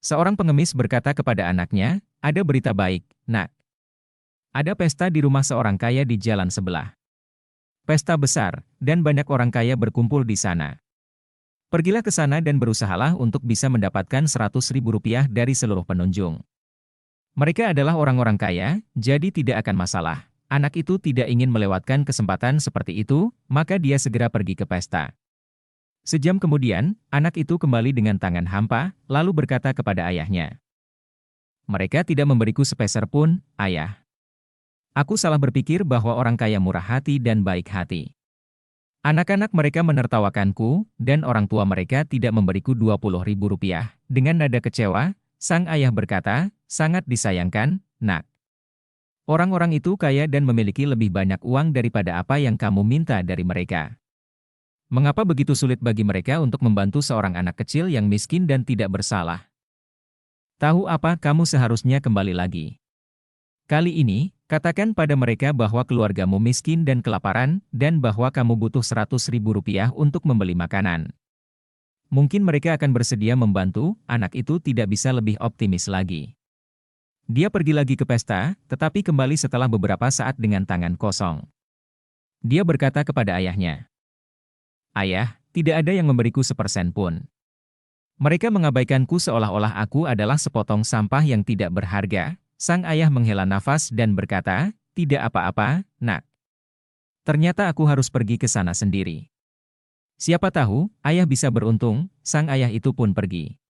Seorang pengemis berkata kepada anaknya, "Ada berita baik, Nak. Ada pesta di rumah seorang kaya di jalan sebelah. Pesta besar, dan banyak orang kaya berkumpul di sana. Pergilah ke sana dan berusahalah untuk bisa mendapatkan 100.000 rupiah dari seluruh pengunjung. Mereka adalah orang-orang kaya, jadi tidak akan masalah." Anak itu tidak ingin melewatkan kesempatan seperti itu, maka dia segera pergi ke pesta. Sejam kemudian, anak itu kembali dengan tangan hampa, lalu berkata kepada ayahnya, "Mereka tidak memberiku sepeser pun, ayah. Aku salah berpikir bahwa orang kaya murah hati dan baik hati. Anak-anak mereka menertawakanku, dan orang tua mereka tidak memberiku 20.000 rupiah." Dengan nada kecewa, sang ayah berkata, "Sangat disayangkan, Nak. Orang-orang itu kaya dan memiliki lebih banyak uang daripada apa yang kamu minta dari mereka. Mengapa begitu sulit bagi mereka untuk membantu seorang anak kecil yang miskin dan tidak bersalah? Tahu apa, kamu seharusnya kembali lagi. Kali ini, katakan pada mereka bahwa keluargamu miskin dan kelaparan, dan bahwa kamu butuh 100.000 rupiah untuk membeli makanan. Mungkin mereka akan bersedia membantu." Anak itu tidak bisa lebih optimis lagi. Dia pergi lagi ke pesta, tetapi kembali setelah beberapa saat dengan tangan kosong. Dia berkata kepada ayahnya, "Ayah, tidak ada yang memberiku sepersen pun. Mereka mengabaikanku seolah-olah aku adalah sepotong sampah yang tidak berharga." Sang ayah menghela nafas dan berkata, "Tidak apa-apa, Nak. Ternyata aku harus pergi ke sana sendiri. Siapa tahu, ayah bisa beruntung." Sang ayah itu pun pergi.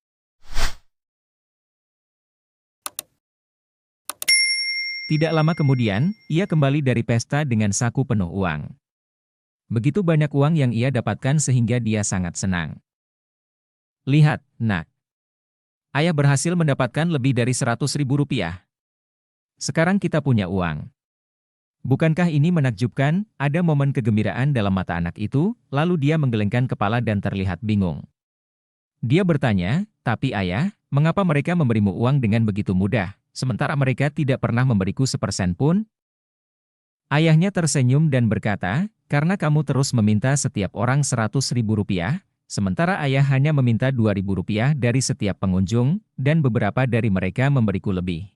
Tidak lama kemudian, ia kembali dari pesta dengan saku penuh uang. Begitu banyak uang yang ia dapatkan sehingga dia sangat senang. "Lihat, Nak. Ayah berhasil mendapatkan lebih dari 100.000 rupiah. Sekarang kita punya uang. Bukankah ini menakjubkan?" Ada momen kegembiraan dalam mata anak itu, lalu dia menggelengkan kepala dan terlihat bingung. Dia bertanya, "Tapi ayah, mengapa mereka memberimu uang dengan begitu mudah, sementara mereka tidak pernah memberiku sepersen pun?" Ayahnya tersenyum dan berkata, "Karena kamu terus meminta setiap orang 100.000 rupiah, sementara ayah hanya meminta 2.000 rupiah dari setiap pengunjung, dan beberapa dari mereka memberiku lebih.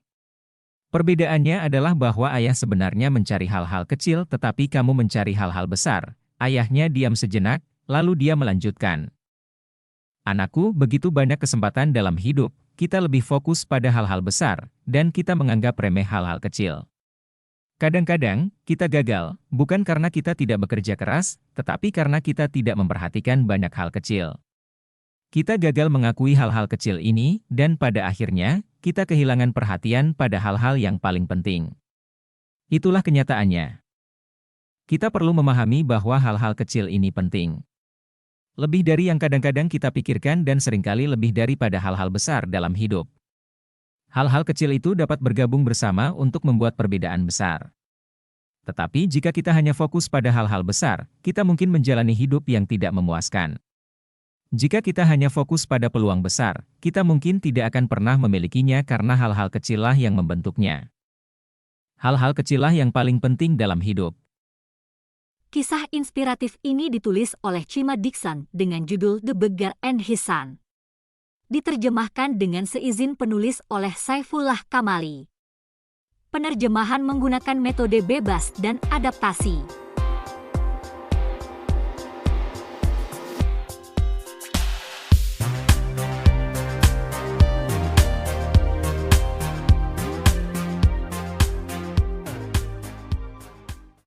Perbedaannya adalah bahwa ayah sebenarnya mencari hal-hal kecil tetapi kamu mencari hal-hal besar." Ayahnya diam sejenak, lalu dia melanjutkan, "Anakku, begitu banyak kesempatan dalam hidup, kita lebih fokus pada hal-hal besar, dan kita menganggap remeh hal-hal kecil. Kadang-kadang, kita gagal, bukan karena kita tidak bekerja keras, tetapi karena kita tidak memperhatikan banyak hal kecil. Kita gagal mengakui hal-hal kecil ini, dan pada akhirnya, kita kehilangan perhatian pada hal-hal yang paling penting. Itulah kenyataannya. Kita perlu memahami bahwa hal-hal kecil ini penting. Lebih dari yang kadang-kadang kita pikirkan dan seringkali lebih daripada hal-hal besar dalam hidup. Hal-hal kecil itu dapat bergabung bersama untuk membuat perbedaan besar. Tetapi jika kita hanya fokus pada hal-hal besar, kita mungkin menjalani hidup yang tidak memuaskan. Jika kita hanya fokus pada peluang besar, kita mungkin tidak akan pernah memilikinya karena hal-hal kecillah yang membentuknya. Hal-hal kecillah yang paling penting dalam hidup." Kisah inspiratif ini ditulis oleh Chima Dixon dengan judul The Beggar and His Son. Diterjemahkan dengan seizin penulis oleh Saifullah Kamali. Penerjemahan menggunakan metode bebas dan adaptasi.